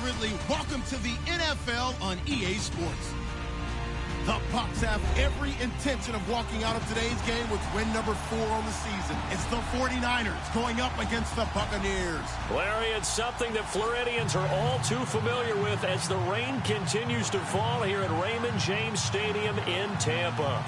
Ridley. Welcome to the NFL on EA Sports. The Bucs have every intention of walking out of today's game with win number 4 on the season. It's the 49ers going up against the Buccaneers. Larry, it's something that Floridians are all too familiar with as the rain continues to fall here at Raymond James Stadium in Tampa.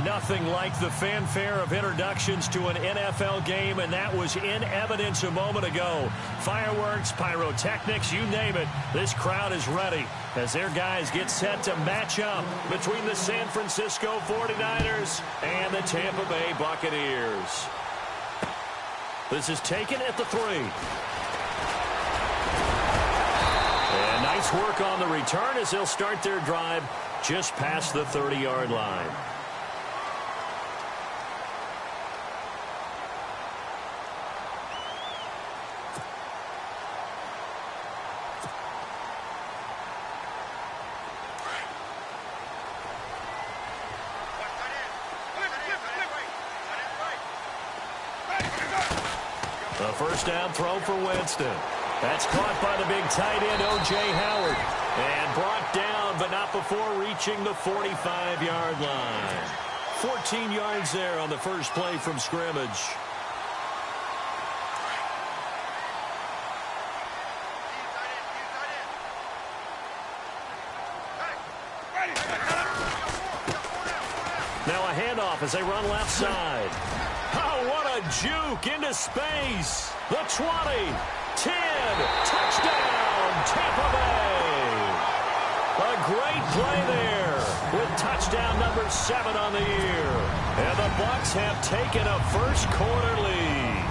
Nothing like the fanfare of introductions to an NFL game, and that was in evidence a moment ago. Fireworks, pyrotechnics, you name it. This crowd is ready as their guys get set to match up between the San Francisco 49ers and the Tampa Bay Buccaneers. This is taken at the 3. And nice work on the return as they'll start their drive just past the 30-yard line. A first down throw for Winston. That's caught by the big tight end, O.J. Howard. And brought down, but not before reaching the 45-yard line. 14 yards there on the first play from scrimmage. Now a handoff as they run left side. Oh, what a juke into space. The 20, 10, touchdown, Tampa Bay. A great play there with touchdown number 7 on the year. And the Bucs have taken a first-quarter lead.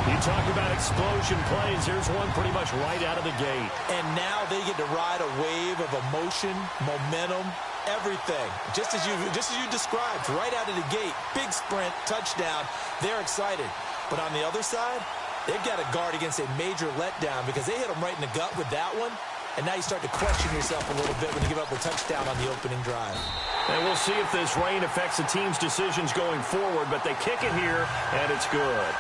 You talk about explosion plays. Here's one pretty much right out of the gate. And now they get to ride a wave of emotion, momentum, everything. Just as you described, right out of the gate. Big sprint, touchdown. They're excited. But on the other side, they've got to guard against a major letdown because they hit them right in the gut with that one. And now you start to question yourself a little bit when you give up the touchdown on the opening drive. And we'll see if this rain affects the team's decisions going forward. But they kick it here, and it's good.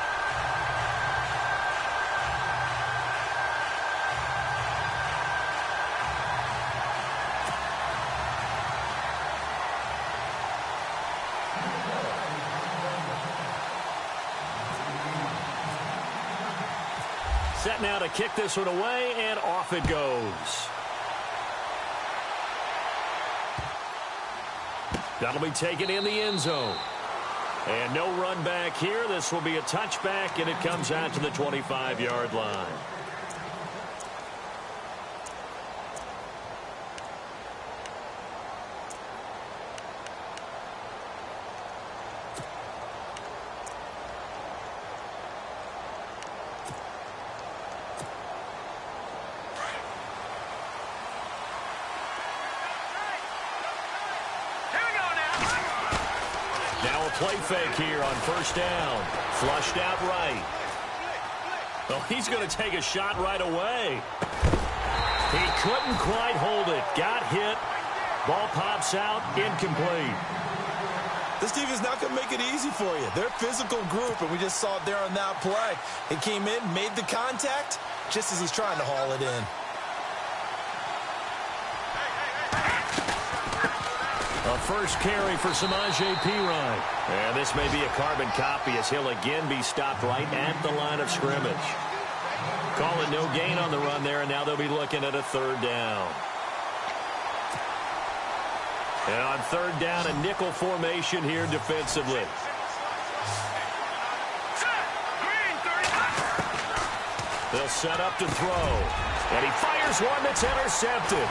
Set now to kick this one away, and off it goes. That'll be taken in the end zone. And no run back here. This will be a touchback, and it comes out to the 25-yard line. Play fake here on first down. Flushed out right. Well, he's going to take a shot right away. He couldn't quite hold it. Got hit. Ball pops out. Incomplete. This team is not going to make it easy for you. They're a physical group, and we just saw it there on that play. He came in, made the contact, just as he's trying to haul it in. A first carry for Samaje Perine. And this may be a carbon copy as he'll again be stopped right at the line of scrimmage. Calling no gain on the run there, and now they'll be looking at a third down. And on third down, a nickel formation here defensively. They'll set up to throw. And he fires one that's intercepted.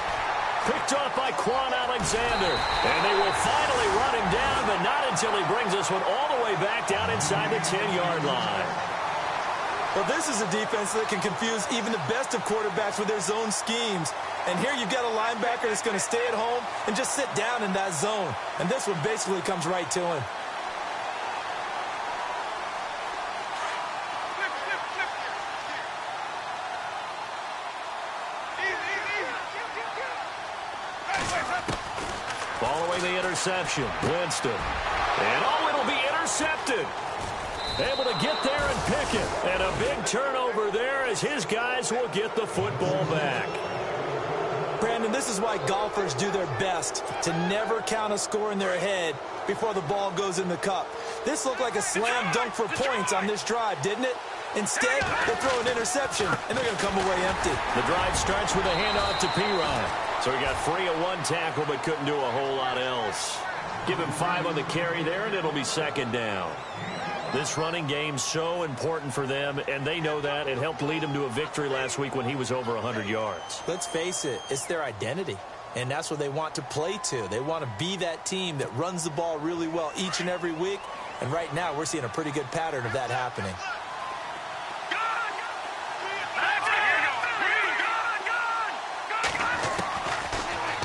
Picked off by Quan Alexander. And they will finally run him down, but not until he brings this one all the way back down inside the 10-yard line. Well, this is a defense that can confuse even the best of quarterbacks with their zone schemes. And here you've got a linebacker that's going to stay at home and just sit down in that zone. And this one basically comes right to him. Following the interception, Winston. And oh, it'll be intercepted. Able to get there and pick it. And a big turnover there as his guys will get the football back. Brandon, this is why golfers do their best to never count a score in their head before the ball goes in the cup. This looked like a slam dunk for points on this drive, didn't it? Instead, they throw an interception, and they're going to come away empty. The drive starts with a handoff to P-Ryan. So he got free of one tackle but couldn't do a whole lot else. Give him 5 on the carry there, and it'll be second down. This running game's so important for them, and they know that. It helped lead them to a victory last week when he was over 100 yards. Let's face it, it's their identity, and that's what they want to play to. They want to be that team that runs the ball really well each and every week, and right now we're seeing a pretty good pattern of that happening.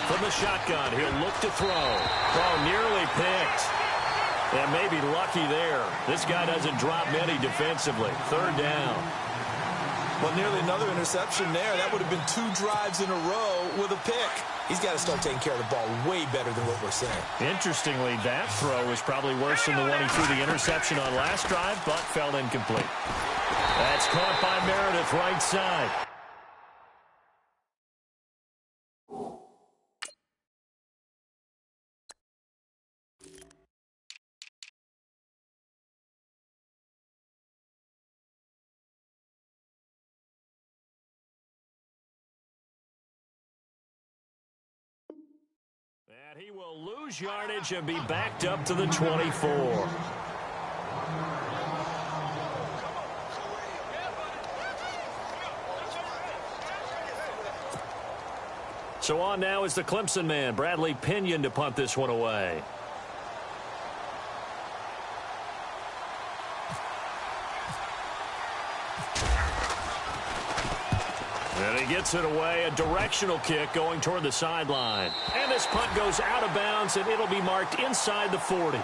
From the shotgun, he'll look to throw. Oh, nearly picked. And maybe lucky there. This guy doesn't drop many defensively. Third down. Well, nearly another interception there. That would have been 2 drives in a row with a pick. He's got to start taking care of the ball way better than what we're saying. Interestingly, that throw was probably worse than the one he threw the interception on last drive, but fell incomplete. That's caught by Meredith right side. And he will lose yardage and be backed up to the 24. So on now is the Clemson man, Bradley Pinion, to punt this one away. And he gets it away, a directional kick going toward the sideline. And this punt goes out of bounds, and it'll be marked inside the 40.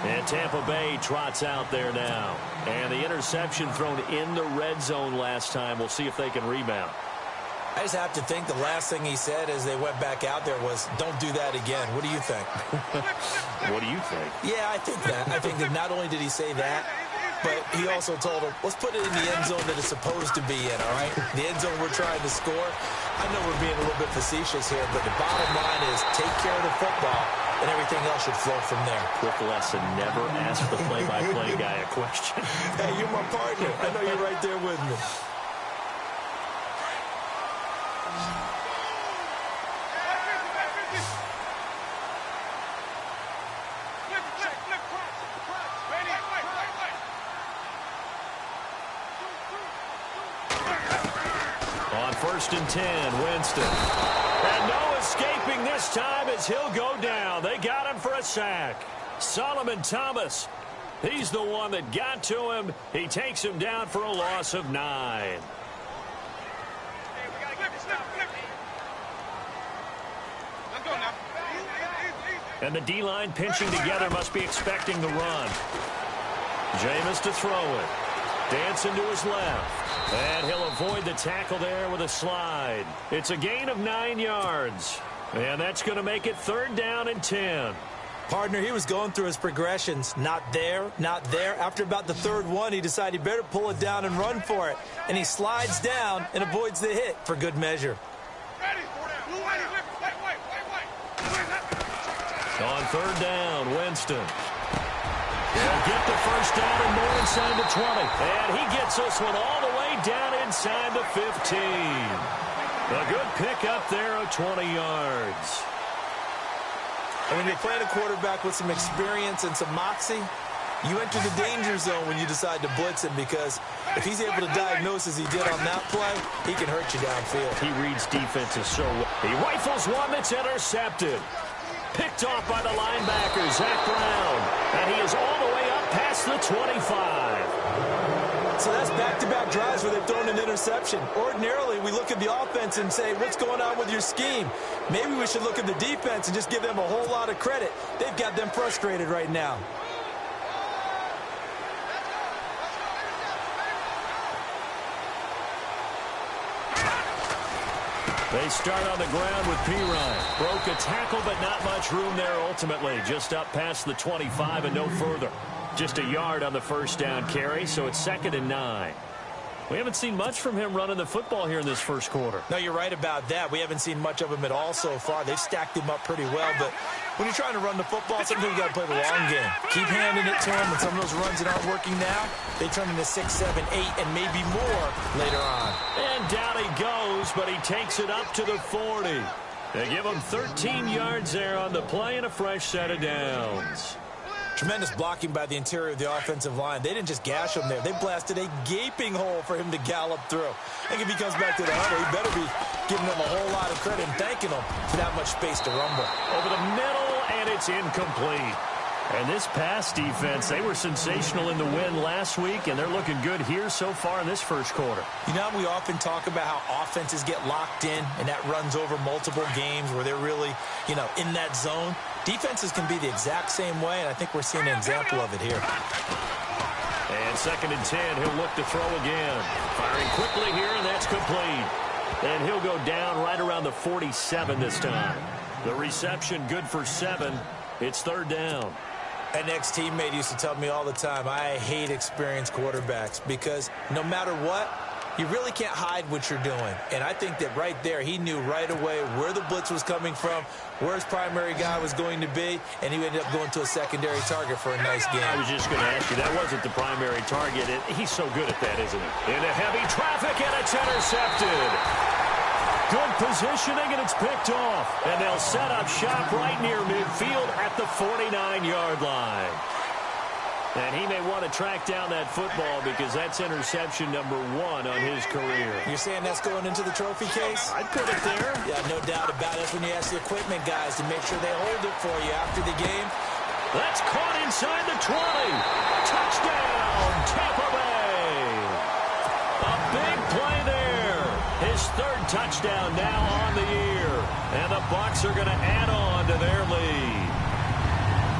And Tampa Bay trots out there now. And the interception thrown in the red zone last time. We'll see if they can rebound. I just have to think the last thing he said as they went back out there was, don't do that again. What do you think? What do you think? Yeah, I think that. I think that not only did he say that, but he also told him, let's put it in the end zone that it's supposed to be in, all right? The end zone we're trying to score. I know we're being a little bit facetious here, but the bottom line is take care of the football, and everything else should flow from there. Quick lesson, never ask the play-by-play guy a question. Hey, you're my partner. I know you're right there with me. First and 10, Winston. And no escaping this time as he'll go down. They got him for a sack. Solomon Thomas, he's the one that got to him. He takes him down for a loss of 9. And the D-line pinching together must be expecting the run. Jameis to throw it. Dancing to his left. And he'll avoid the tackle there with a slide. It's a gain of 9 yards. And that's going to make it third down and 10. Partner, he was going through his progressions. Not there, not there. After about the third one, he decided he better pull it down and run for it. And he slides down and avoids the hit for good measure. On third down, Winston. He'll get the first down and more inside the 20. And he gets this one all the way down inside the 15. A good pickup there of 20 yards. And when you're playing a quarterback with some experience and some moxie, you enter the danger zone when you decide to blitz him, because if he's able to diagnose as he did on that play, he can hurt you downfield. He reads defenses so well. He rifles one that's intercepted. Picked off by the linebacker, Zach Brown. And he is all the way up past the 25. So that's back-to-back drives where they've thrown an interception. Ordinarily, we look at the offense and say, what's going on with your scheme? Maybe we should look at the defense and just give them a whole lot of credit. They've got them frustrated right now. They start on the ground with P-Ryan. Broke a tackle, but not much room there ultimately. Just up past the 25 and no further. Just a yard on the first down carry, so it's 2nd and 9. We haven't seen much from him running the football here in this first quarter. No, you're right about that. We haven't seen much of him at all so far. They've stacked him up pretty well, but when you're trying to run the football, sometimes you got to play the long game. Keep handing it to him, and some of those runs that aren't working now, they turn into 6, 7, 8, and maybe more later on. And down he goes, but he takes it up to the 40. They give him 13 yards there on the play and a fresh set of downs. Tremendous blocking by the interior of the offensive line. They didn't just gash him there. They blasted a gaping hole for him to gallop through. I think if he comes back to the huddle, he better be giving them a whole lot of credit and thanking them for that much space to rumble. Over the middle, and it's incomplete. And this pass defense, they were sensational in the win last week, and they're looking good here so far in this first quarter. You know, we often talk about how offenses get locked in, and that runs over multiple games where they're really, in that zone. Defenses can be the exact same way, and I think we're seeing an example of it here. And 2nd and 10, he'll look to throw again. Firing quickly here, and that's complete. And he'll go down right around the 47 this time. The reception good for 7. It's 3rd down. An ex-teammate used to tell me all the time, I hate experienced quarterbacks because no matter what, you really can't hide what you're doing. And I think that right there, he knew right away where the blitz was coming from, where his primary guy was going to be, and he ended up going to a secondary target for a nice game. I was just going to ask you, that wasn't the primary target. He's so good at that, isn't he? Into heavy traffic, and it's intercepted. Good positioning, and it's picked off. And they'll set up shop right near midfield at the 49-yard line. And he may want to track down that football because that's interception number 1 on his career. You're saying that's going into the trophy case? I'd put it there. Yeah, no doubt about it. That's when you ask the equipment guys to make sure they hold it for you after the game. That's caught inside the 20. Touchdown, Tampa Bay. A big play there. His 3rd touchdown now on the year. And the Bucs are going to add on to their lead.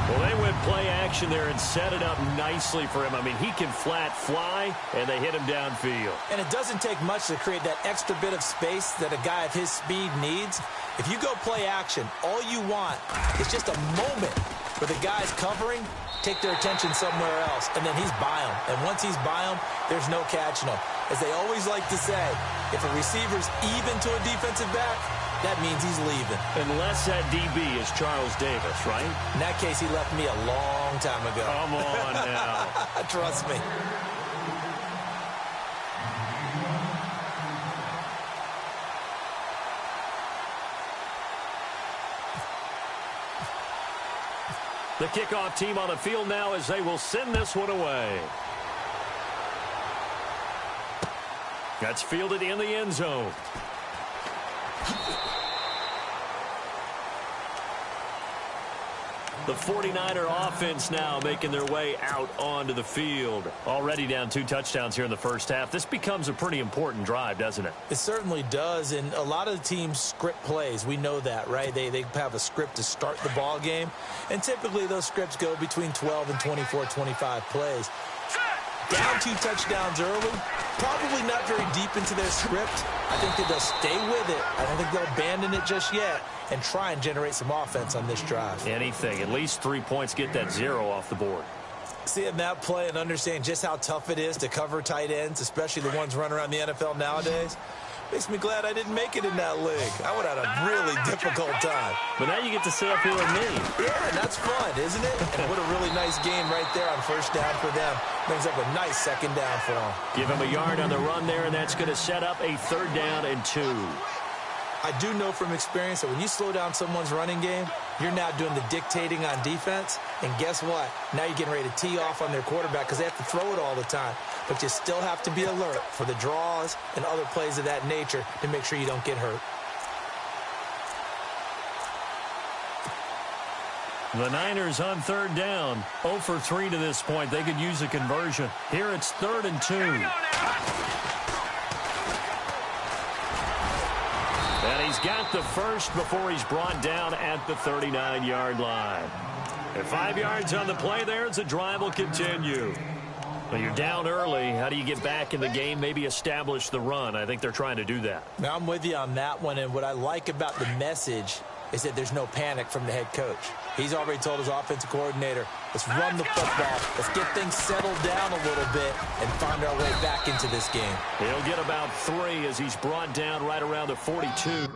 Well, they went play action there and set it up nicely for him. I mean, he can flat fly, and they hit him downfield. And it doesn't take much to create that extra bit of space that a guy of his speed needs. If you go play action, all you want is just a moment where the guy's covering, take their attention somewhere else, and then he's by him. And once he's by him, there's no catching him. As they always like to say, if a receiver's even to a defensive back, that means he's leaving. Unless that DB is Charles Davis, right? In that case, he left me a long time ago. Come on now. Trust me. The kickoff team on the field now as they will send this one away. That's fielded in the end zone. The 49er offense now making their way out onto the field. Already down 2 touchdowns here in the first half. This becomes a pretty important drive, doesn't it? It certainly does, and a lot of the teams script plays. We know that, right? They have a script to start the ball game, and typically those scripts go between 12 and 24, 25 plays. Down 2 touchdowns early, probably not very deep into their script. I think that they'll stay with it. I don't think they'll abandon it just yet and try and generate some offense on this drive. Anything. At least 3 points, get that 0 off the board. Seeing that play and understanding just how tough it is to cover tight ends, especially the ones running around the NFL nowadays, makes me glad I didn't make it in that league. I would have had a really difficult time. But now you get to sit up here with me. Yeah, that's fun, isn't it? And what a really nice game right there on first down for them. Brings up a nice 2nd down for them. Give him a yard on the run there, and that's going to set up a 3rd down and 2. I do know from experience that when you slow down someone's running game, you're now doing the dictating on defense. And guess what? Now you're getting ready to tee off on their quarterback because they have to throw it all the time. But you still have to be alert for the draws and other plays of that nature to make sure you don't get hurt. The Niners on 3rd down. 0 for 3 to this point. They could use a conversion. Here it's 3rd and 2. And he's got the first before he's brought down at the 39-yard line. And 5 yards on the play there as the drive will continue. Well, you're down early. How do you get back in the game, maybe establish the run? I think they're trying to do that. Now, I'm with you on that one, and what I like about the message is that there's no panic from the head coach. He's already told his offensive coordinator, let's run the football, let's get things settled down a little bit and find our way back into this game. He'll get about 3 as he's brought down right around the 42.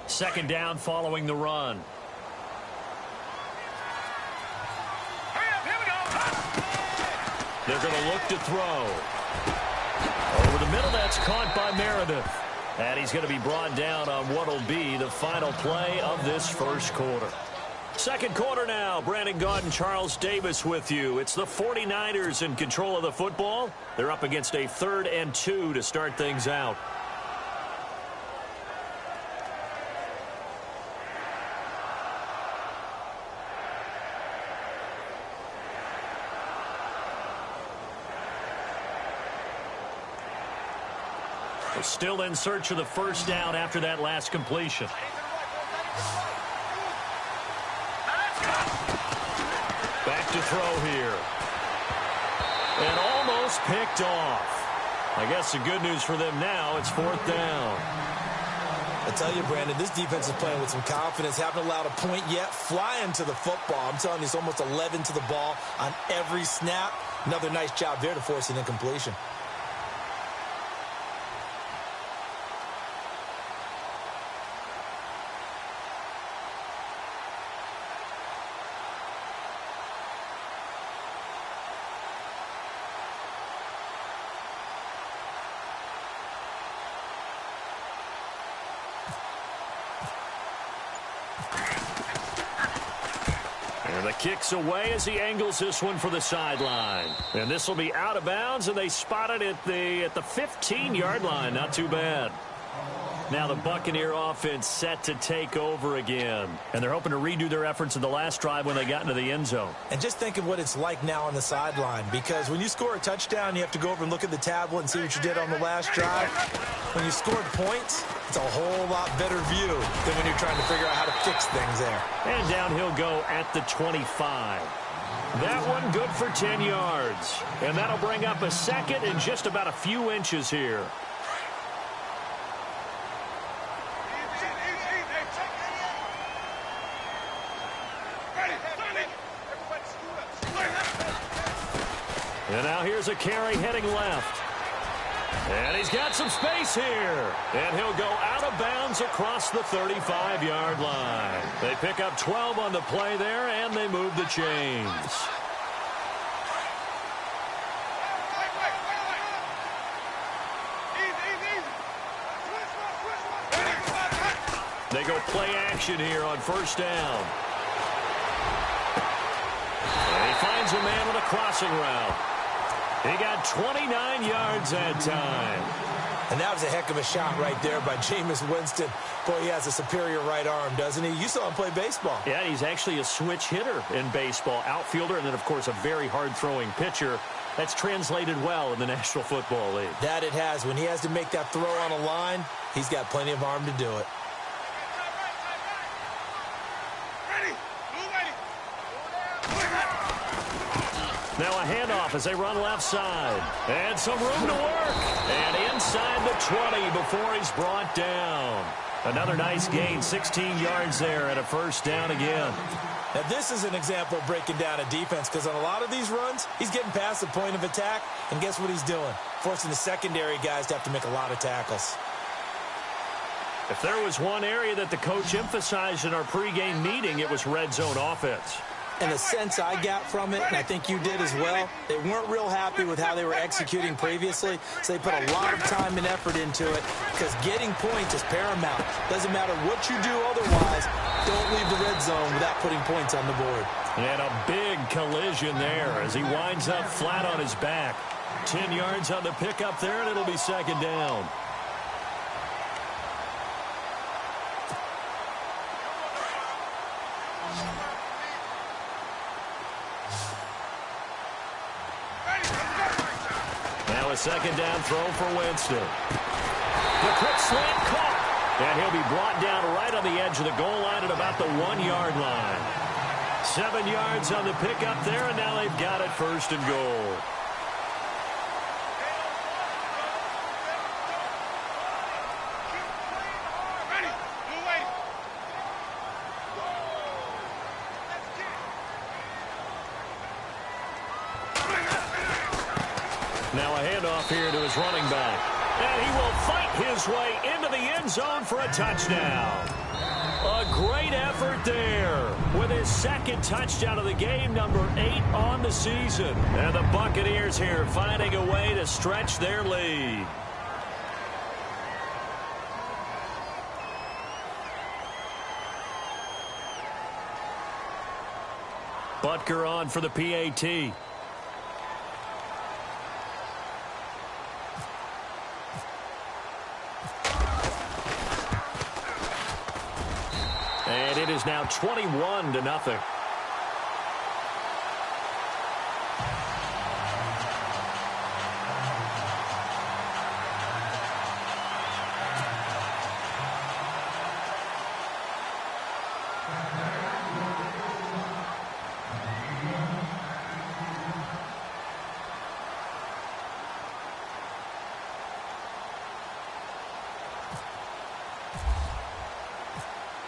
Second down following the run. They're going to look to throw. Over the middle, that's caught by Meredith. And he's going to be brought down on what will be the final play of this first quarter. Second quarter now. Brandon Gaudin, Charles Davis with you. It's the 49ers in control of the football. They're up against a 3rd and 2 to start things out. Still in search of the first down after that last completion. Back to throw here. And almost picked off. I guess the good news for them now, it's 4th down. I tell you, Brandon, this defense is playing with some confidence. Haven't allowed a point yet. Flying to the football. I'm telling you, it's almost 11 to the ball on every snap. Another nice job there to force an incompletion. The kick's away as he angles this one for the sideline. And this will be out of bounds, and they spot it at the 15-yard line. Not too bad. Now the Buccaneer offense set to take over again. And they're hoping to redo their efforts in the last drive when they got into the end zone. And just think of what it's like now on the sideline. Because when you score a touchdown, you have to go over and look at the tablet and see what you did on the last drive. When you scored points, it's a whole lot better view than when you're trying to figure out how to fix things there. And down he'll go at the 25. That one good for 10 yards. And that'll bring up a 2nd and just about a few inches here. And now here's a carry heading left. And he's got some space here. And he'll go out of bounds across the 35-yard line. They pick up 12 on the play there, and they move the chains. They go play action here on first down. And he finds a man with a crossing route. He got 29 yards that time. And that was a heck of a shot right there by Jameis Winston. Boy, he has a superior right arm, doesn't he? You saw him play baseball. Yeah, he's actually a switch hitter in baseball. Outfielder, and then, of course, a very hard-throwing pitcher. That's translated well in the National Football League. That it has. When he has to make that throw on a line, he's got plenty of arm to do it. Now a handoff as they run left side. And some room to work. And inside the 20 before he's brought down. Another nice gain, 16 yards there, and a first down again. Now this is an example of breaking down a defense, because on a lot of these runs, he's getting past the point of attack, and guess what he's doing? Forcing the secondary guys to have to make a lot of tackles. If there was one area that the coach emphasized in our pregame meeting, it was red zone offense. And the sense I got from it, and I think you did as well, they weren't real happy with how they were executing previously, so they put a lot of time and effort into it because getting points is paramount. Doesn't matter what you do otherwise, don't leave the red zone without putting points on the board. And a big collision there as he winds up flat on his back. 10 yards on the pickup there, and it'll be second down. Now a second down throw for Winston. The quick slant caught. And he'll be brought down right on the edge of the goal line at about the 1-yard line. 7 yards on the pickup there, and now they've got it first and goal. Now a handoff here to his running back. And he will fight his way into the end zone for a touchdown. A great effort there with his second touchdown of the game, number 8 on the season. And the Buccaneers here finding a way to stretch their lead. Butker on for the PAT. And it is now 21-0.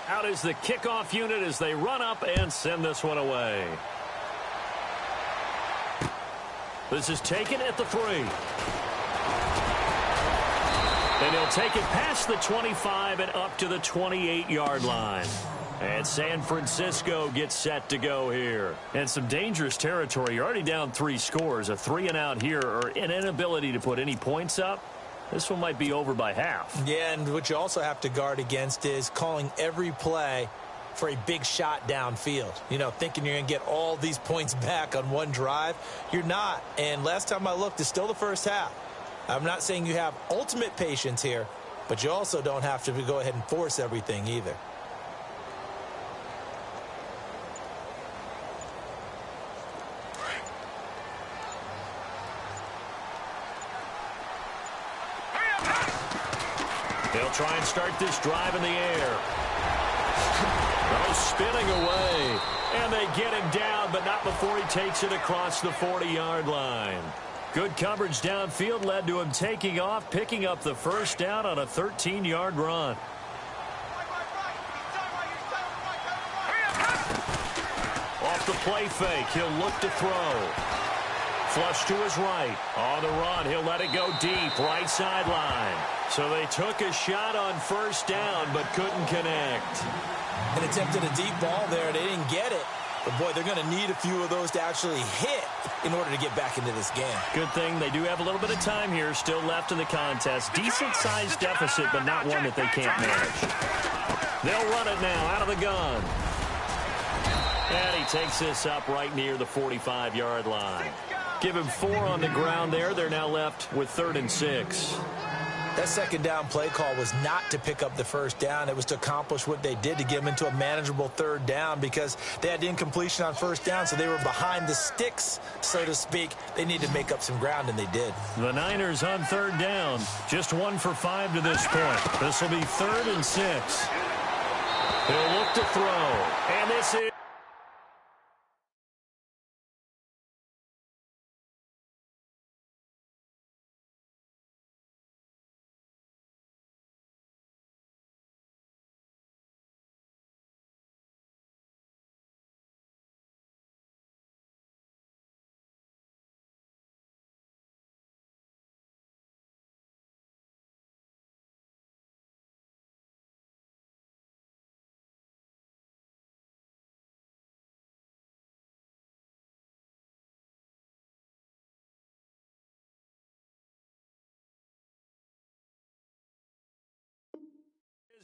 Out is the kickoff unit as they run up and send this one away. This is taken at the 3. And he'll take it past the 25 and up to the 28-yard line. And San Francisco gets set to go here. And some dangerous territory. You're already down 3 scores. A 3-and-out here or an inability to put any points up. This one might be over by half. Yeah, and what you also have to guard against is calling every play for a big shot downfield. You know, thinking you're going to get all these points back on one drive. You're not. And last time I looked, it's still the first half. I'm not saying you have ultimate patience here, but you also don't have to go ahead and force everything either. They'll try and start this drive in the air. Oh, spinning away. And they get him down, but not before he takes it across the 40-yard line. Good coverage downfield led to him taking off, picking up the first down on a 13-yard run. Off the play fake, he'll look to throw. Flush to his right. On the run, he'll let it go deep, right sideline. So they took a shot on first down, but couldn't connect. And attempted a deep ball there. They didn't get it. But, boy, they're going to need a few of those to actually hit in order to get back into this game. Good thing they do have a little bit of time here still left in the contest. Decent-sized deficit, but not one that they can't manage. They'll run it now out of the gun. And he takes this up right near the 45-yard line. Give him 4 on the ground there. They're now left with 3rd and 6. That second down play call was not to pick up the first down. It was to accomplish what they did to get them into a manageable 3rd down because they had incompletion on first down, so they were behind the sticks, so to speak. They needed to make up some ground, and they did. The Niners on 3rd down. Just 1 for 5 to this point. This will be 3rd and 6. He'll look to throw. And this is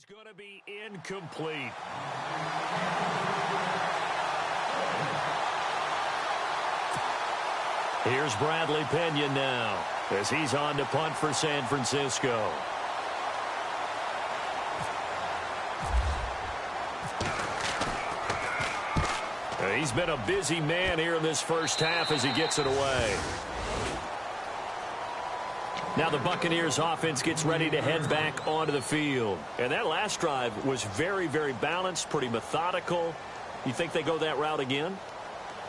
going to be incomplete. Here's Bradley Pinion now as he's on to punt for San Francisco. He's been a busy man here in this first half as he gets it away. Now the Buccaneers offense gets ready to head back onto the field. And that last drive was very, very balanced, pretty methodical. You think they go that route again?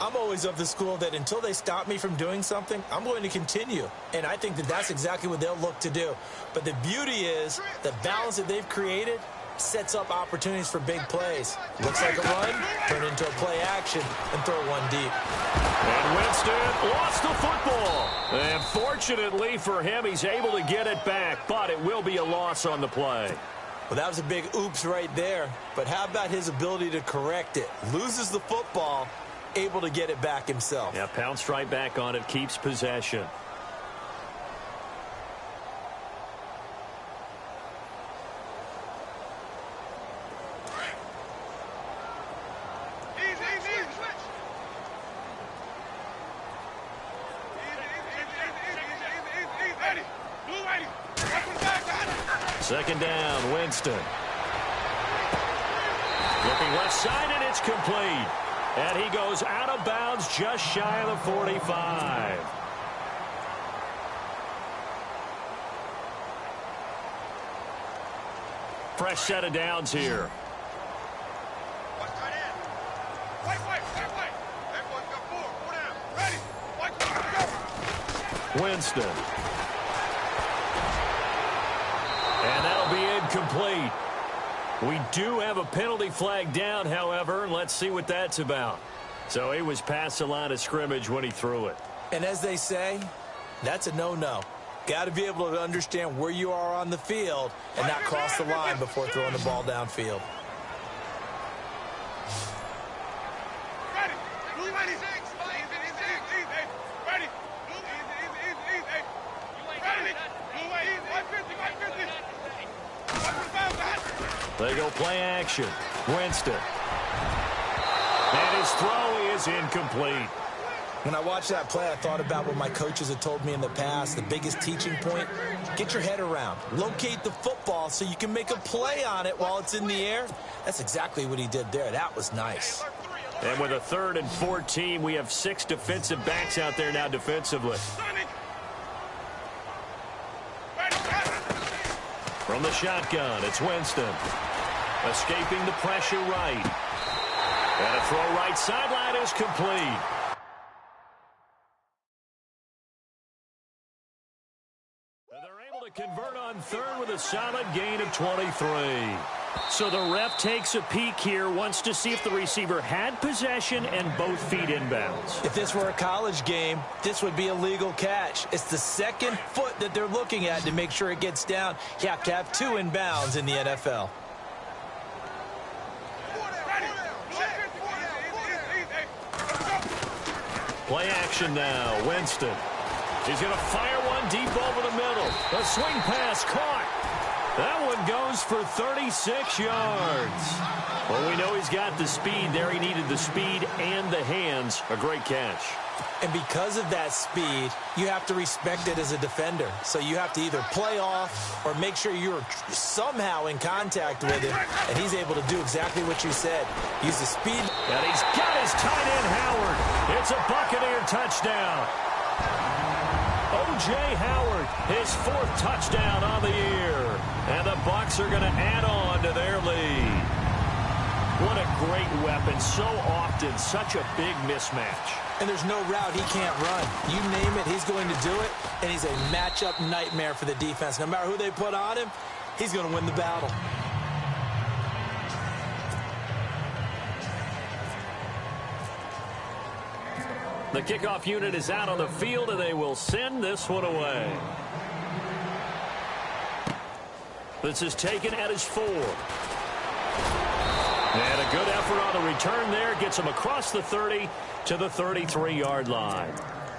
I'm always of the school that until they stop me from doing something, I'm going to continue. And I think that that's exactly what they'll look to do. But the beauty is the balance that they've created sets up opportunities for big plays. Looks like a run, turn into a play action, and throw one deep. And Winston lost the football. And fortunately for him, he's able to get it back, but it will be a loss on the play. Well, that was a big oops right there. But how about his ability to correct it? Loses the football, able to get it back himself. Yeah, pounced right back on it, keeps possession. Second down, Winston. Looking left side, and it's complete. And he goes out of bounds just shy of the 45. Fresh set of downs here. Winston. And that'll be incomplete. We do have a penalty flag down, however, and let's see what that's about. So he was past the line of scrimmage when he threw it. And as they say, that's a no-no. Got to be able to understand where you are on the field and not cross the line before throwing the ball downfield. They go play action. Winston. And his throw is incomplete. When I watched that play, I thought about what my coaches had told me in the past. The biggest teaching point, get your head around. Locate the football so you can make a play on it while it's in the air. That's exactly what he did there. That was nice. And with a 3rd and 14, we have 6 defensive backs out there now defensively. From the shotgun, it's Winston. Escaping the pressure right. And a throw right sideline is complete. They're able to convert on 3rd with a solid gain of 23. So the ref takes a peek here, wants to see if the receiver had possession and both feet inbounds. If this were a college game, this would be a legal catch. It's the 2nd foot that they're looking at to make sure it gets down. You have to have 2 inbounds in the NFL. Play action now. Winston. He's going to fire one deep over the middle. A swing pass caught. That one goes for 36 yards. Well, we know he's got the speed there. He needed the speed and the hands. A great catch. And because of that speed, you have to respect it as a defender. So you have to either play off or make sure you're somehow in contact with him. And he's able to do exactly what you said. Use the speed. And he's got his tight end, Howard. It's a Buccaneer touchdown. O.J. Howard, his 4th touchdown on the year. And the Bucs are going to add on to their lead. What a great weapon. So often, such a big mismatch. And there's no route he can't run. You name it, he's going to do it. And he's a matchup nightmare for the defense. No matter who they put on him, he's going to win the battle. The kickoff unit is out on the field, and they will send this one away. This is taken at his 4. And a good effort on the return there. Gets him across the 30 to the 33-yard line.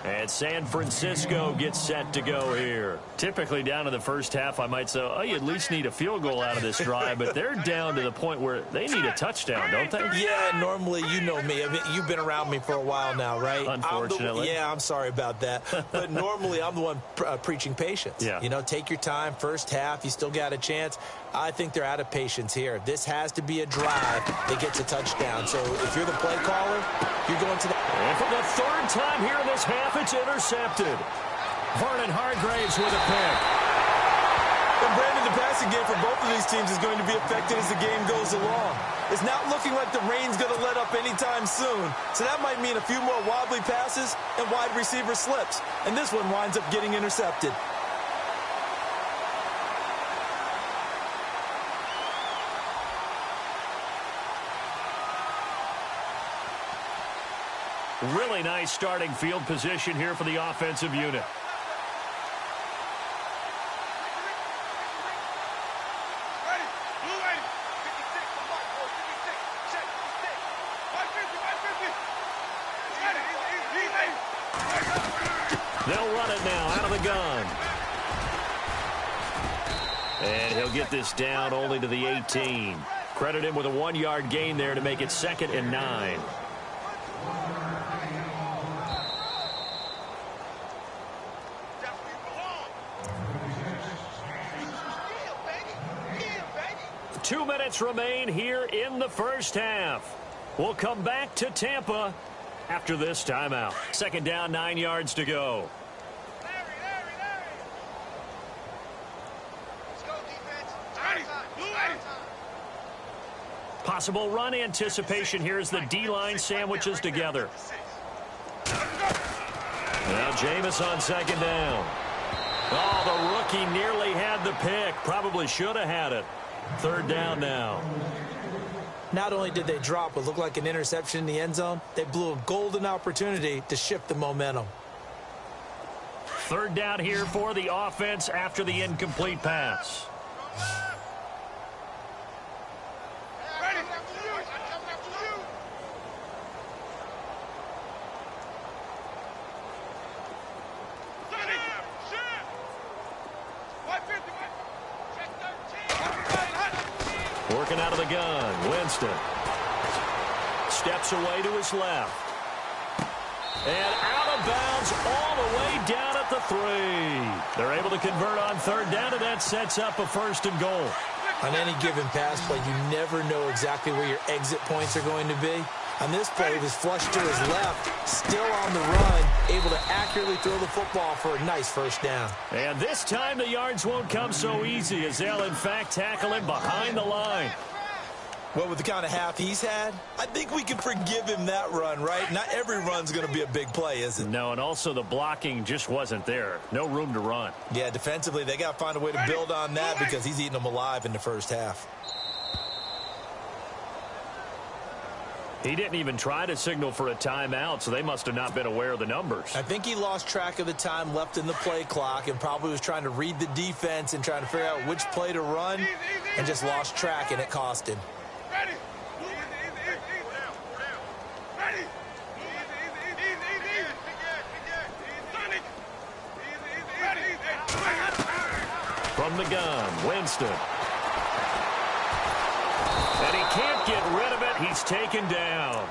And San Francisco gets set to go here. Typically down to the first half, I might say, oh, you at least need a field goal out of this drive, but they're down to the point where they need a touchdown, don't they? Yeah, normally, you know me. I mean, you've been around me for a while now, right? Unfortunately. I'm sorry about that. But normally, I'm the one preaching patience. Yeah. You know, take your time, first half, you still got a chance. I think they're out of patience here. This has to be a drive that gets a touchdown. So if you're the play caller, you're going to the... And for the third time here in this half, it's intercepted. Vernon Hargraves with a pick. And Brandon, the passing game for both of these teams is going to be affected as the game goes along. It's not looking like the rain's going to let up anytime soon. So that might mean a few more wobbly passes and wide receiver slips. And this one winds up getting intercepted. Really nice starting field position here for the offensive unit. They'll run it now out of the gun. And he'll get this down only to the 18. Credit him with a 1-yard gain there to make it 2nd and 9. Two minutes remain here in the first half. We'll come back to Tampa after this timeout. 2nd down, 9 yards to go. Possible run anticipation here as the D-line sandwiches together. Now Jameis on 2nd down. Oh, the rookie nearly had the pick. Probably should have had it. 3rd down now. Not only did they drop what looked like an interception in the end zone, they blew a golden opportunity to shift the momentum. 3rd down here for the offense after the incomplete pass. Working out of the gun, Winston. Steps away to his left. And out of bounds all the way down at the 3. They're able to convert on 3rd down, and that sets up a 1st and goal. On any given pass play, you never know exactly where your exit points are going to be. On this play, he was flushed to his left, still on the run, able to accurately throw the football for a nice 1st down. And this time the yards won't come so easy as they'll, in fact, tackle him behind the line. Well, with the kind of half he's had, I think we can forgive him that run, right? Not every run's going to be a big play, is it? No, and also the blocking just wasn't there. No room to run. Yeah, defensively, they got to find a way to build on that because he's eating them alive in the first half. He didn't even try to signal for a timeout, so they must have not been aware of the numbers. I think he lost track of the time left in the play clock and probably was trying to read the defense and trying to figure out which play to run and just lost track, and it cost him. From the gun, Winston. And he can't get rid of it. He's taken down.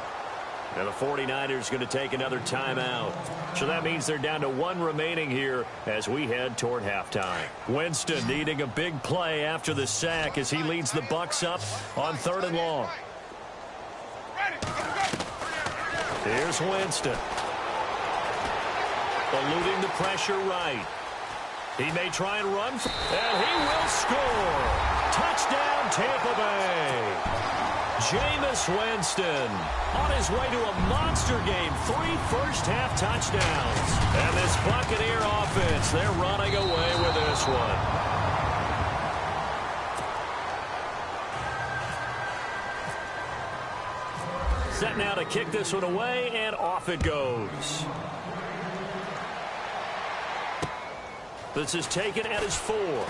And the 49ers going to take another timeout. So that means they're down to 1 remaining here as we head toward halftime. Winston needing a big play after the sack as he leads the Bucs up on 3rd and long. Here's Winston. Eluding the pressure right. He may try and run, and he will score. Touchdown, Tampa Bay. Jameis Winston on his way to a monster game. 3 first-half touchdowns. And this Buccaneer offense, they're running away with this one. Set now to kick this one away, and off it goes. This is taken at his 4. And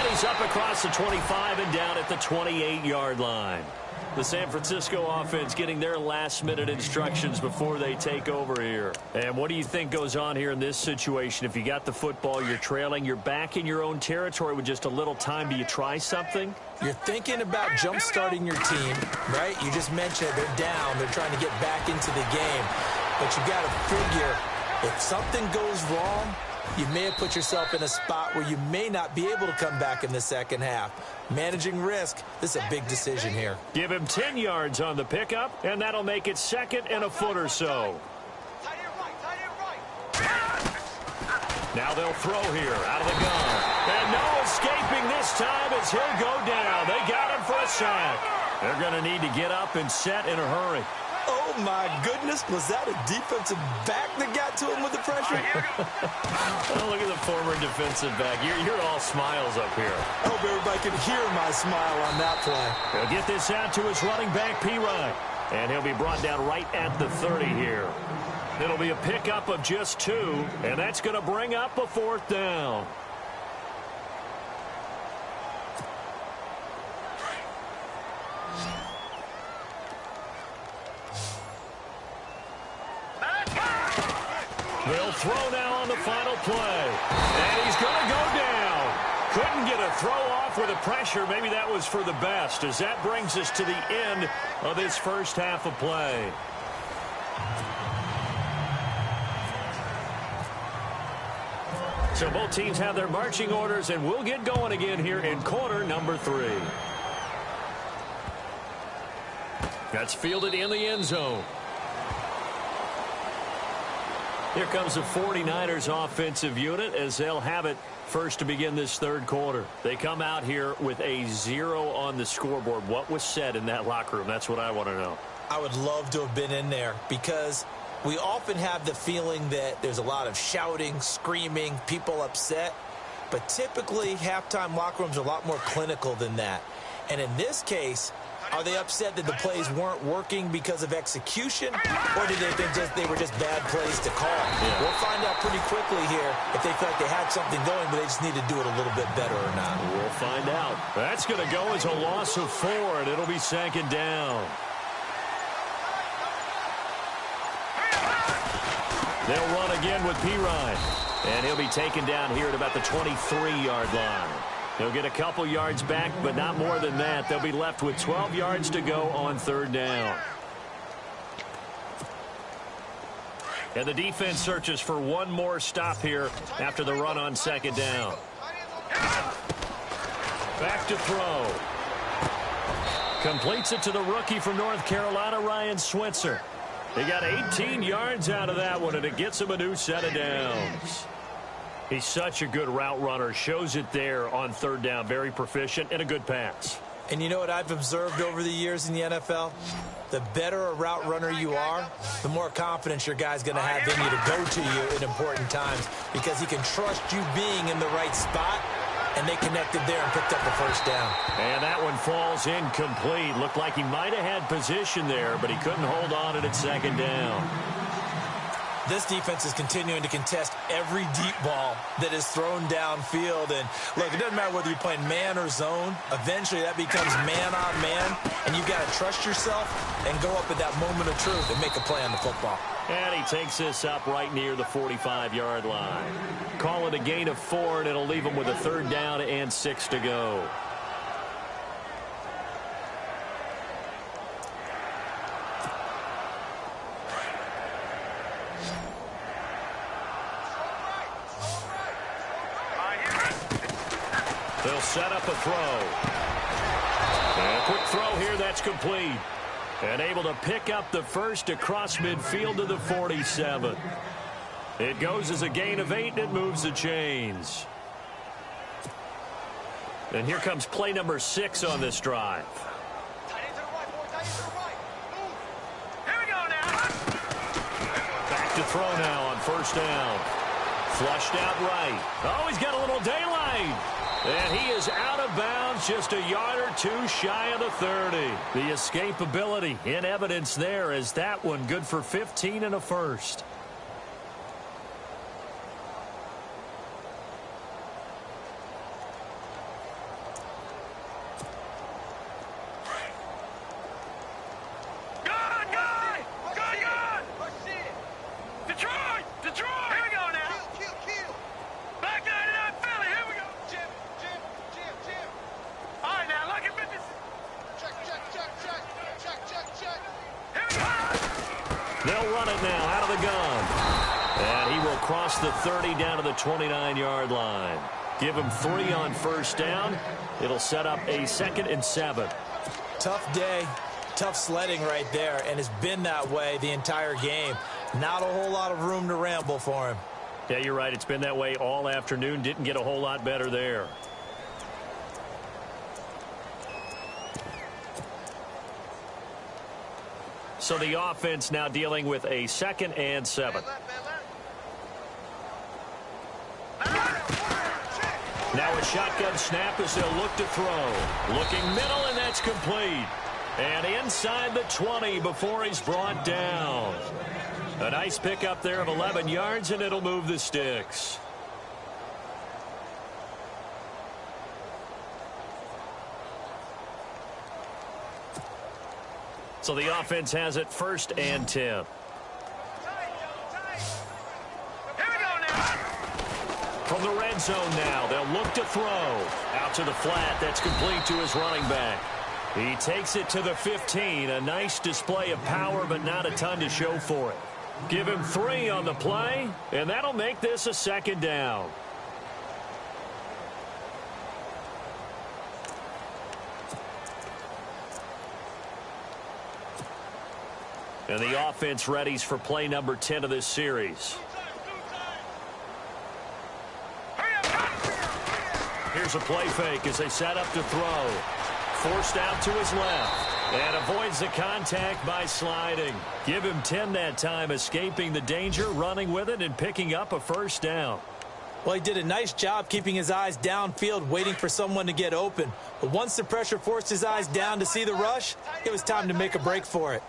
And he's up across the 25 and down at the 28-yard line. The San Francisco offense getting their last-minute instructions before they take over here. And what do you think goes on here in this situation? If you got the football, you're trailing, you're back in your own territory with just a little time. Do you try something? You're thinking about jump-starting your team, right? You just mentioned they're down. They're trying to get back into the game. But you got to figure, if something goes wrong, you may have put yourself in a spot where you may not be able to come back in the second half. Managing risk, this is a big decision here. Give him 10 yards on the pickup, and that'll make it 2nd and a foot or so. Now they'll throw here out of the gun. And no escaping this time as he'll go down. They got him for a sack. They're going to need to get up and set in a hurry. Oh, my goodness. Was that a defensive back that got to him with the pressure? Oh, look at the former defensive back. You're all smiles up here. I hope everybody can hear my smile on that play. He'll get this out to his running back, P-Ryan. And he'll be brought down right at the 30 here. It'll be a pickup of just 2, and that's going to bring up a 4th down. They'll throw now on the final play. And he's going to go down. Couldn't get a throw off with the pressure. Maybe that was for the best, as that brings us to the end of this first half of play. So both teams have their marching orders, and we'll get going again here in quarter number 3. That's fielded in the end zone. Here comes the 49ers offensive unit as they'll have it first to begin this third quarter. They come out here with a 0 on the scoreboard. What was said in that locker room? That's what I want to know. I would love to have been in there because we often have the feeling that there's a lot of shouting, screaming, people upset. But typically, halftime locker rooms are a lot more clinical than that. And in this case, are they upset that the plays weren't working because of execution, or did they think they were just bad plays to call? Yeah. We'll find out pretty quickly here if they feel like they had something going, but they just need to do it a little bit better or not. We'll find out. That's going to go as a loss of 4, and it'll be 2nd down. They'll run again with P-Ryan, and he'll be taken down here at about the 23-yard line. They'll get a couple yards back, but not more than that. They'll be left with 12 yards to go on 3rd down. And the defense searches for one more stop here after the run on 2nd down. Back to throw. Completes it to the rookie from North Carolina, Ryan Switzer. He got 18 yards out of that one, and it gets him a new set of downs. He's such a good route runner. Shows it there on 3rd down. Very proficient and a good pass. And you know what I've observed over the years in the NFL? The better a route runner you are, the more confidence your guy's going to have in you to go to you in important times because he can trust you being in the right spot, and they connected there and picked up the 1st down. And that one falls incomplete. Looked like he might have had position there, but he couldn't hold on it at 2nd down. This defense is continuing to contest every deep ball that is thrown downfield. And, look, it doesn't matter whether you're playing man or zone. Eventually, that becomes man on man, and you've got to trust yourself and go up at that moment of truth and make a play on the football. And he takes this up right near the 45-yard line. Call it a gain of 4, and it'll leave him with a 3rd down and 6 to go. They'll set up a throw. And a quick throw here, that's complete. And able to pick up the first across midfield to the 47. It goes as a gain of 8, and it moves the chains. And here comes play number 6 on this drive. Back to throw now on 1st down. Flushed out right. Oh, he's got a little daylight. And he is out of bounds, just a yard or 2 shy of the 30. The escapability in evidence there as that one good for 15 and a first. it now out of the gun. And he will cross the 30 down to the 29-yard line. Give him 3 on first down. It'll set up a 2nd and 7. Tough day, tough sledding right there, and it's been that way the entire game. Not a whole lot of room to ramble for him. Yeah, you're right. It's been that way all afternoon. Didn't get a whole lot better there. So the offense now dealing with a 2nd and 7. Now a shotgun snap as they'll look to throw. Looking middle, and that's complete. And inside the 20 before he's brought down. A nice pickup there of 11 yards, and it'll move the sticks. So the offense has it 1st and 10. From the red zone now, they'll look to throw. Out to the flat, that's complete to his running back. He takes it to the 15. A nice display of power, but not a ton to show for it. Give him 3 on the play, and that'll make this a 2nd down. And the offense readies for play number 10 of this series. Here's a play fake as they set up to throw. Forced out to his left. And avoids the contact by sliding. Give him 10 that time, escaping the danger, running with it, and picking up a 1st down. Well, he did a nice job keeping his eyes downfield, waiting for someone to get open. But once the pressure forced his eyes down to see the rush, it was time to make a break for it.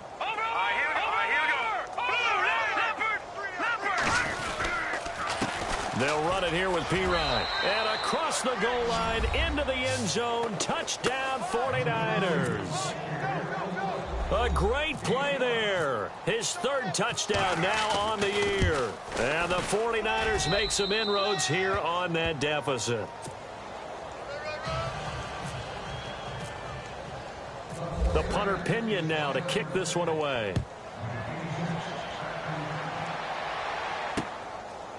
They'll run it here with Pirine. And across the goal line into the end zone. Touchdown 49ers. A great play there. His 3rd touchdown now on the year. And the 49ers make some inroads here on that deficit. The punter Pinion now to kick this one away.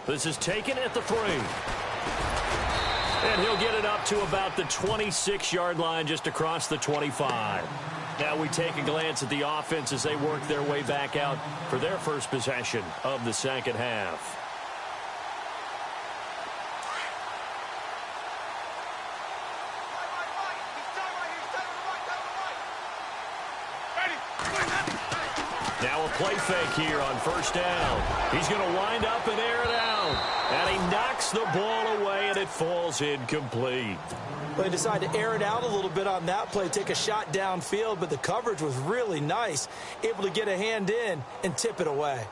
This is taken at the 3. And he'll get it up to about the 26-yard line, just across the 25. Now we take a glance at the offense as they work their way back out for their first possession of the 2nd half. Now a play fake here on 1st down. He's going to wind up and air it out. And he knocks the ball away, and it falls incomplete. Well, he decided to air it out a little bit on that play, take a shot downfield, but the coverage was really nice. Able to get a hand in and tip it away.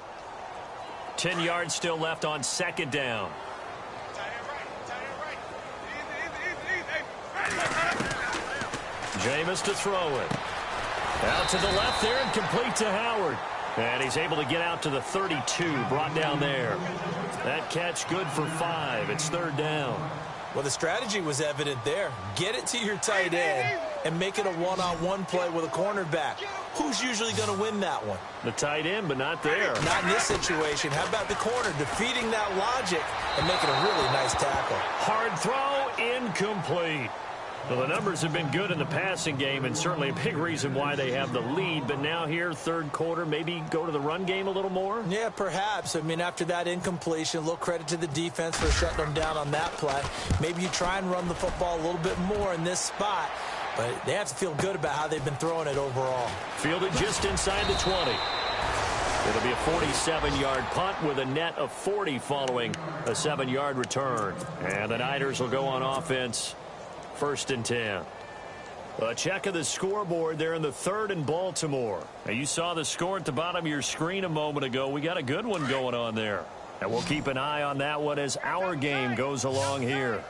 10 yards still left on 2nd down. Jameis to throw it. Out to the left there and complete to Howard. And he's able to get out to the 32, brought down there. That catch good for 5. It's 3rd down. Well, the strategy was evident there. Get it to your tight end and make it a one-on-one play with a cornerback. Who's usually going to win that one? The tight end, but not there. Not in this situation. How about the corner defeating that logic and making a really nice tackle? Hard throw, incomplete. Well, the numbers have been good in the passing game, and certainly a big reason why they have the lead. But now here, 3rd quarter, maybe go to the run game a little more? Yeah, perhaps. I mean, after that incompletion, a little credit to the defense for shutting them down on that play. Maybe you try and run the football a little bit more in this spot. But they have to feel good about how they've been throwing it overall. Fielded just inside the 20. It'll be a 47-yard punt with a net of 40 following a 7-yard return. And the Niners will go on offense. 1st and 10. A check of the scoreboard there in the 3rd in Baltimore. Now, you saw the score at the bottom of your screen a moment ago. We got a good one going on there. And we'll keep an eye on that one as our game goes along here.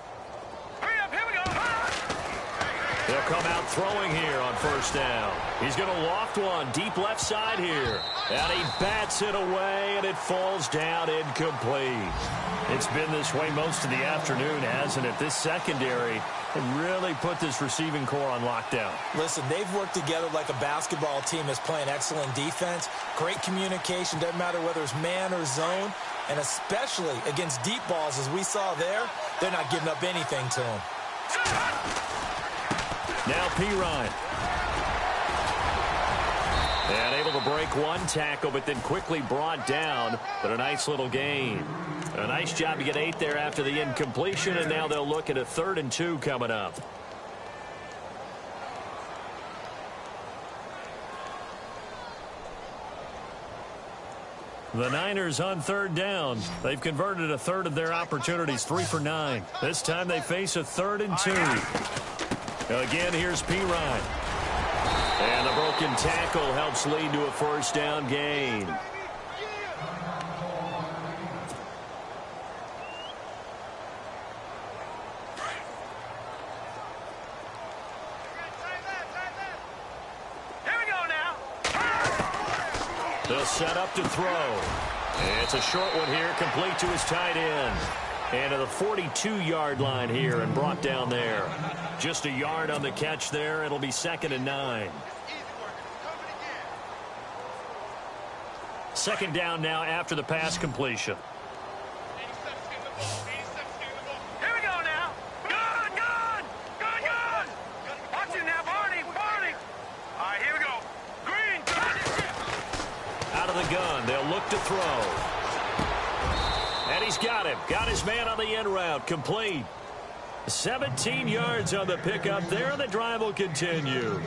They'll come out throwing here on first down. He's going to loft one deep left side here. And he bats it away, and it falls down incomplete. It's been this way most of the afternoon, hasn't it? This secondary can really put this receiving core on lockdown. Listen, they've worked together like a basketball team that's playing excellent defense. Great communication, doesn't matter whether it's man or zone. And especially against deep balls, as we saw there, they're not giving up anything to them. Now Pirine. And able to break one tackle, but then quickly brought down. But a nice little gain. A nice job to get 8 there after the incompletion, and now they'll look at a 3rd and 2 coming up. The Niners on 3rd down. They've converted a 1/3 of their opportunities, 3 for 9. This time they face a 3rd and 2. Again, here's Pirine. And the broken tackle helps lead to a 1st down gain. Here we go now. They'll set up to throw. It's a short one here, complete to his tight end. And to the 42-yard line here and brought down there. Just a yard on the catch there. It'll be 2nd and 9. 2nd down now after the pass completion. Here we go now. Good, good. Good, good. Watch it now, Barney. Barney. All right, here we go. Green. Out of the gun. They'll look to throw. And he's got him. Got his man on the end route. Complete. 17 yards on the pickup there. The drive will continue.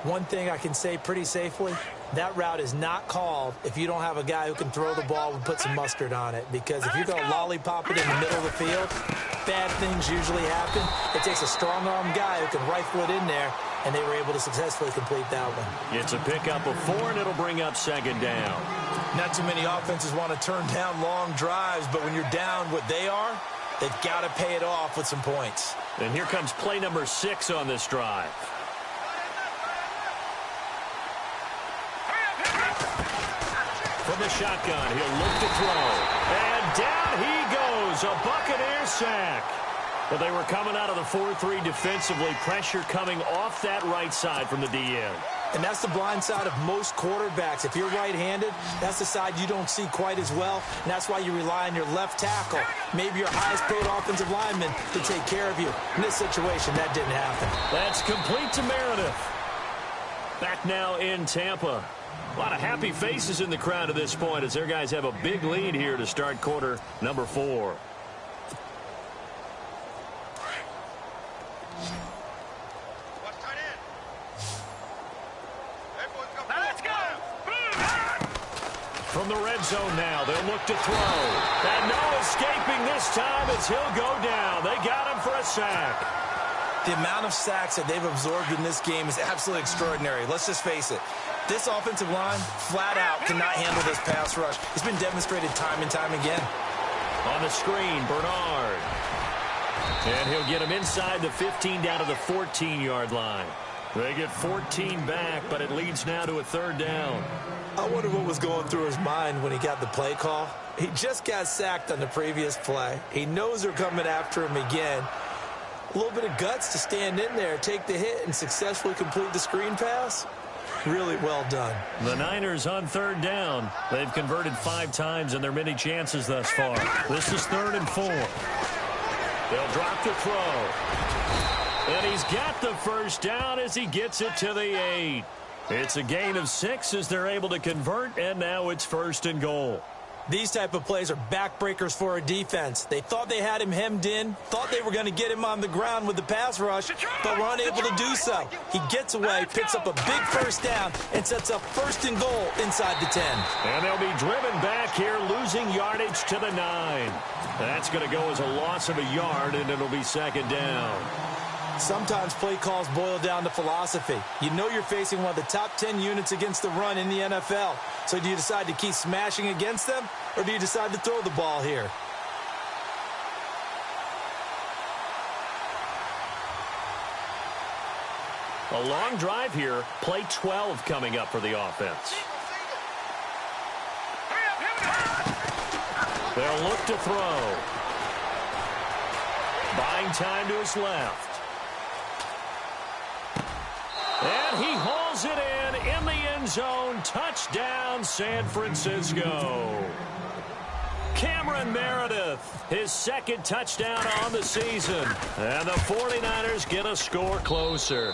One thing I can say pretty safely, that route is not called if you don't have a guy who can throw the ball and put some mustard on it. Because if you're going to lollipop it in the middle of the field, bad things usually happen. It takes a strong-arm guy who can rifle it in there, and they were able to successfully complete that one. It's a pickup of 4, and it'll bring up 2nd down. Not too many offenses want to turn down long drives, but when you're down what they are, they've got to pay it off with some points. And here comes play number 6 on this drive. From the shotgun, he'll look to throw. And down he goes, a Buccaneers sack. But they were coming out of the 4-3 defensively. Pressure coming off that right side from the DN. And that's the blind side of most quarterbacks. If you're right-handed, that's the side you don't see quite as well. And that's why you rely on your left tackle, maybe your highest-paid offensive lineman, to take care of you. In this situation, that didn't happen. That's complete to Meredith. Back now in Tampa. A lot of happy faces in the crowd at this point as their guys have a big lead here to start quarter number 4. From the red zone now, they'll look to throw. And no escaping this time as he'll go down. They got him for a sack. The amount of sacks that they've absorbed in this game is absolutely extraordinary. Let's just face it. This offensive line, flat out, cannot handle this pass rush. It's been demonstrated time and time again. On the screen, Bernard. And he'll get him inside the 15 down to the 14-yard line. They get 14 back, but it leads now to a 3rd down. I wonder what was going through his mind when he got the play call. He just got sacked on the previous play. He knows they're coming after him again. A little bit of guts to stand in there, take the hit, and successfully complete the screen pass. Really well done. The Niners on 3rd down. They've converted 5 times in their many chances thus far. This is 3rd and 4. They'll drop to throw. And he's got the 1st down as he gets it to the 8. It's a gain of 6 as they're able to convert, and now it's 1st and goal. These type of plays are backbreakers for a defense. They thought they had him hemmed in, thought they were going to get him on the ground with the pass rush, but were unable to do so. He gets away, picks up a big 1st down, and sets up 1st and goal inside the 10. And they'll be driven back here, losing yardage to the 9. That's going to go as a loss of a yard, and it'll be 2nd down. Sometimes play calls boil down to philosophy. You know you're facing one of the top 10 units against the run in the NFL. So do you decide to keep smashing against them, or do you decide to throw the ball here? A long drive here. Play 12 coming up for the offense. They'll look to throw. Buying time to his left. And he hauls it in the end zone. Touchdown, San Francisco. Cameron Meredith, his second touchdown on the season. And the 49ers get a score closer.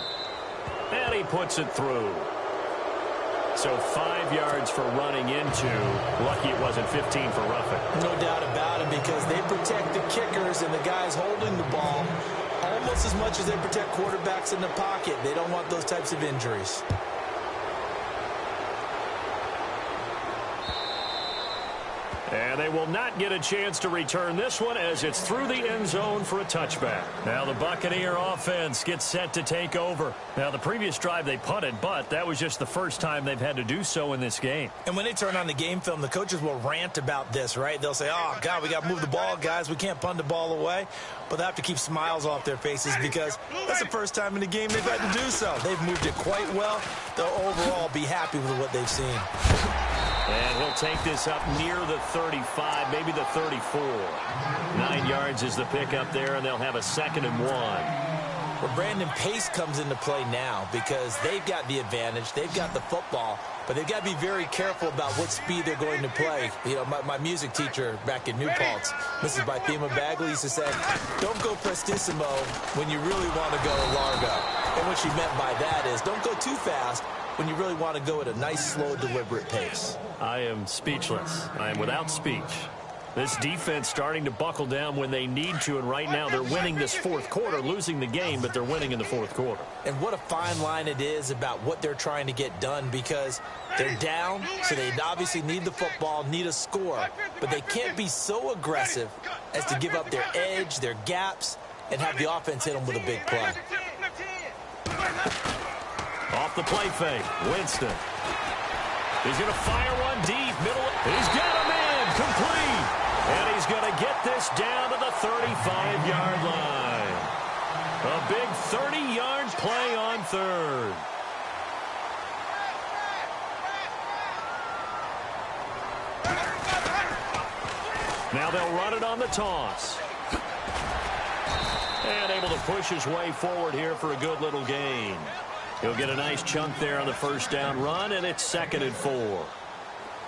And he puts it through. So 5 yards for running into. Lucky it wasn't 15 for roughing. No doubt about it, because they protect the kickers and the guys holding the ball almost as much as they protect quarterbacks in the pocket. They don't want those types of injuries. And they will not get a chance to return this one as it's through the end zone for a touchback. Now the Buccaneer offense gets set to take over. Now the previous drive they punted, but that was just the first time they've had to do so in this game. And when they turn on the game film, the coaches will rant about this, right? They'll say, oh, God, we got to move the ball, guys. We can't punt the ball away. But they have to keep smiles off their faces because that's the first time in the game they've had to do so. They've moved it quite well. They'll overall be happy with what they've seen. And he'll take this up near the 35, maybe the 34. 9 yards is the pickup there, and they'll have a 2nd and 1. Well, Brandon, pace comes into play now because they've got the advantage. They've got the football, but they've got to be very careful about what speed they're going to play. You know, my music teacher back in New Paltz, Mrs. Bythema Bagley, used to say, don't go prestissimo when you really want to go largo. And what she meant by that is don't go too fast when you really want to go at a nice, slow, deliberate pace. I am speechless. I am without speech. This defense starting to buckle down when they need to, and right now they're winning this fourth quarter, losing the game, but they're winning in the fourth quarter. And what a fine line it is about what they're trying to get done, because they're down, so they obviously need the football, need a score, but they can't be so aggressive as to give up their edge, their gaps, and have the offense hit them with a big play. Off the play fake, Winston. He's going to fire one deep, middle. He's got him in, complete. And he's going to get this down to the 35-yard line. A big 30-yard play on third. Now they'll run it on the toss. And able to push his way forward here for a good little gain. He'll get a nice chunk there on the first down run, and it's 2nd and 4.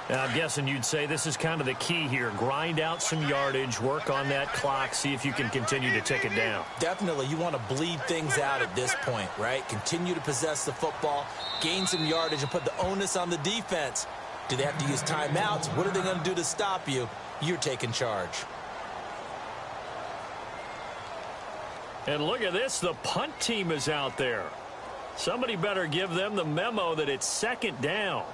Now, I'm guessing you'd say this is kind of the key here. Grind out some yardage, work on that clock, see if you can continue to tick it down. Definitely. You want to bleed things out at this point, right? Continue to possess the football, gain some yardage, and put the onus on the defense. Do they have to use timeouts? What are they going to do to stop you? You're taking charge. And look at this. The punt team is out there. Somebody better give them the memo that it's 2nd down.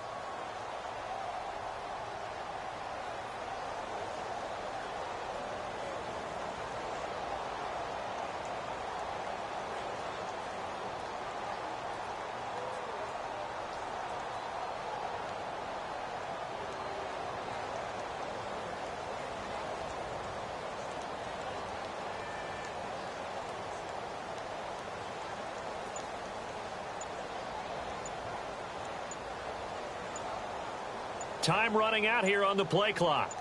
Time running out here on the play clock.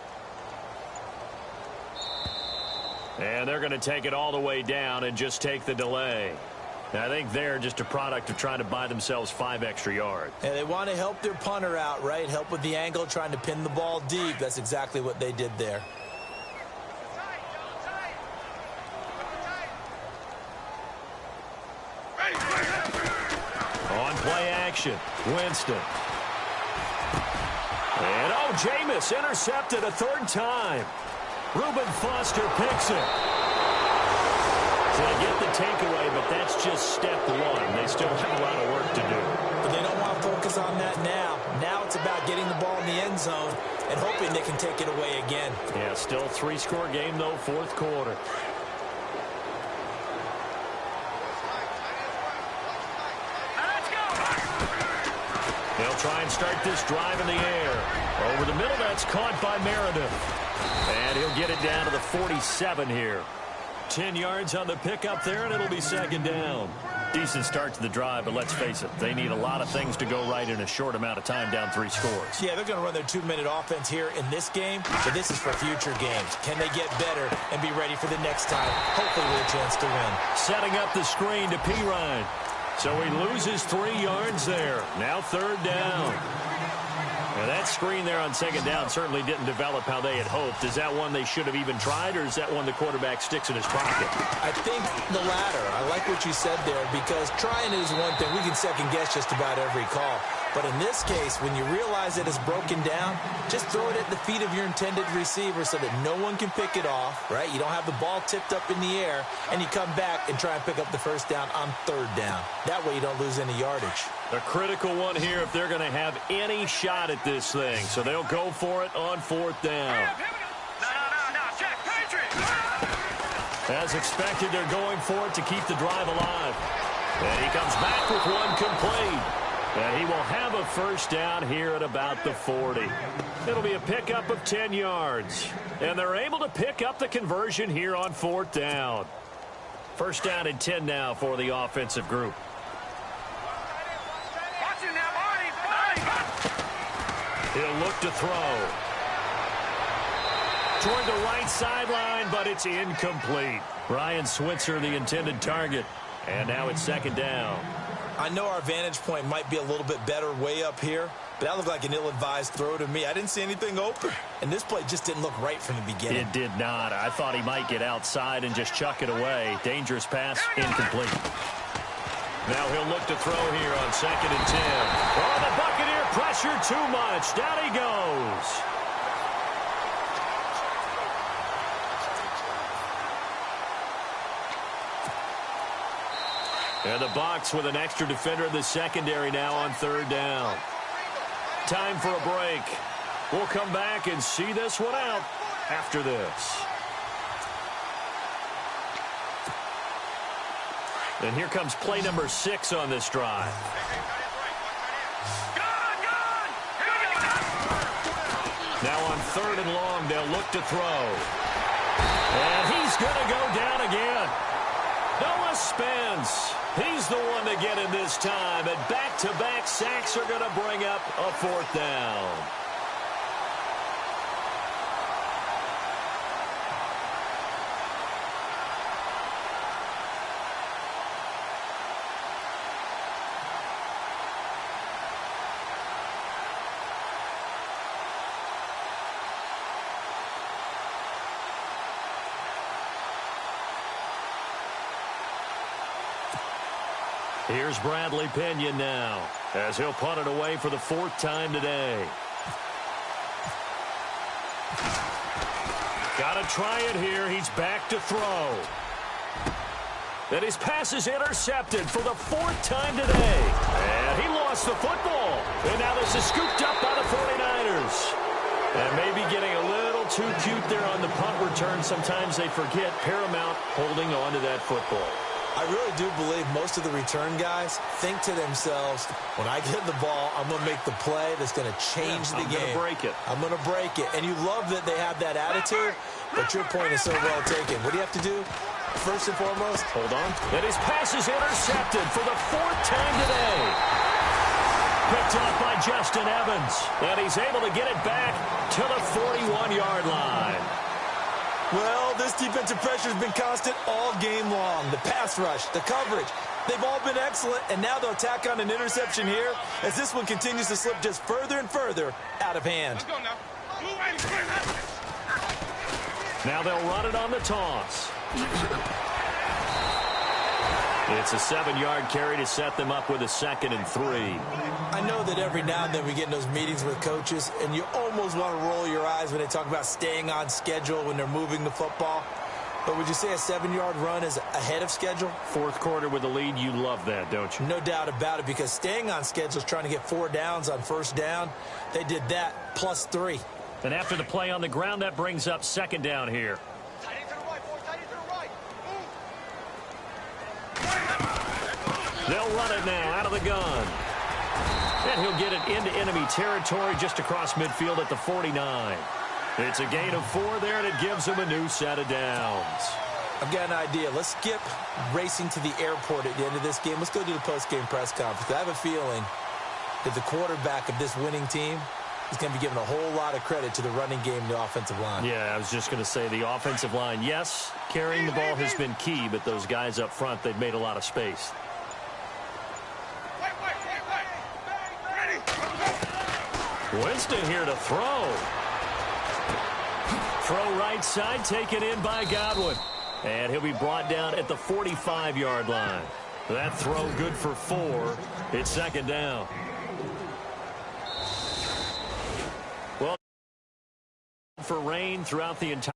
And they're going to take it all the way down and just take the delay. I think they're just a product of trying to buy themselves 5 extra yards. And they want to help their punter out, right? Help with the angle, trying to pin the ball deep. That's exactly what they did there. On play action, Winston. And, oh, Jameis intercepted a 3rd time. Reuben Foster picks it. So they get the takeaway, but that's just step 1. They still have a lot of work to do. But they don't want to focus on that now. Now it's about getting the ball in the end zone and hoping they can take it away again. Yeah, still 3-score game, though, 4th quarter. They'll try and start this drive in the air. Over the middle, that's caught by Meredith. And he'll get it down to the 47 here. 10 yards on the pickup there, and it'll be second down. Decent start to the drive, but let's face it, they need a lot of things to go right in a short amount of time, down 3 scores. Yeah, they're going to run their 2-minute offense here in this game, but this is for future games. Can they get better and be ready for the next time, hopefully with a chance to win? Setting up the screen to Pirine. So he loses 3 yards there. Now third down. Now that screen there on second down certainly didn't develop how they had hoped. Is that one they should have even tried, or is that one the quarterback sticks in his pocket? I think the latter. I like what you said there, because trying it is one thing. We can second guess just about every call. But in this case, when you realize that it's broken down, just throw it at the feet of your intended receiver so that no one can pick it off, right? You don't have the ball tipped up in the air, and you come back and try and pick up the first down on third down. That way you don't lose any yardage. A critical one here if they're going to have any shot at this thing. So they'll go for it on fourth down. As expected, they're going for it to keep the drive alive. And he comes back with one complete. And he will have a first down here at about the 40. It'll be a pickup of 10 yards. And they're able to pick up the conversion here on fourth down. First down and 10 now for the offensive group. He'll look to throw. Toward the right sideline, but it's incomplete. Ryan Switzer, the intended target. And now it's second down. I know our vantage point might be a little bit better way up here, but that looked like an ill-advised throw to me. I didn't see anything open, and this play just didn't look right from the beginning. It did not. I thought he might get outside and just chuck it away. Dangerous pass, incomplete. Now he'll look to throw here on second and 10. Oh, the Buccaneer pressure too much. Down he goes. And the Bucs with an extra defender in the secondary now on third down. Time for a break. We'll come back and see this one out after this. And here comes play number 6 on this drive. Now on third and long, they'll look to throw. And he's going to go down again. Noah Spence. He's the one to get in this time. And back-to-back sacks are going to bring up a fourth down. Here's Bradley Pinion now, as he'll punt it away for the 4th time today. Got to try it here. He's back to throw. And his pass is intercepted for the 4th time today. And he lost the football. And now this is scooped up by the 49ers. And maybe getting a little too cute there on the punt return. Sometimes they forget Paramount holding on to that football. I really do believe most of the return guys think to themselves, when I get the ball, I'm going to make the play that's going to change the game. I'm going to break it. I'm going to break it. And you love that they have that attitude, but your point is so well taken. What do you have to do? First and foremost, hold on. And his pass is intercepted for the 4th time today. Picked up by Justin Evans. And he's able to get it back to the 41-yard line. Well, this defensive pressure has been constant all game long. The pass rush, the coverage, they've all been excellent, and now they'll tack on an interception here as this one continues to slip just further and further out of hand. Now they'll run it on the toss. It's a 7-yard carry to set them up with a 2nd and 3. I know that every now and then we get in those meetings with coaches, and you almost want to roll your eyes when they talk about staying on schedule when they're moving the football. But would you say a 7-yard run is ahead of schedule? 4th quarter with the lead, you love that, don't you? No doubt about it, because staying on schedule is trying to get 4 downs on first down. They did that plus 3. And after the play on the ground, that brings up 2nd down here. They'll run it now out of the gun. And he'll get it into enemy territory just across midfield at the 49. It's a gain of 4 there, and it gives him a new set of downs. I've got an idea. Let's skip racing to the airport at the end of this game. Let's go do the post-game press conference. I have a feeling that the quarterback of this winning team is going to be giving a whole lot of credit to the running game and the offensive line. Yeah, I was just going to say the offensive line, yes, carrying the ball has been key, but those guys up front, they've made a lot of space. Winston here to throw. Throw right side, taken in by Godwin. And he'll be brought down at the 45-yard line. That throw good for 4. It's second down. Well, for rain throughout the entire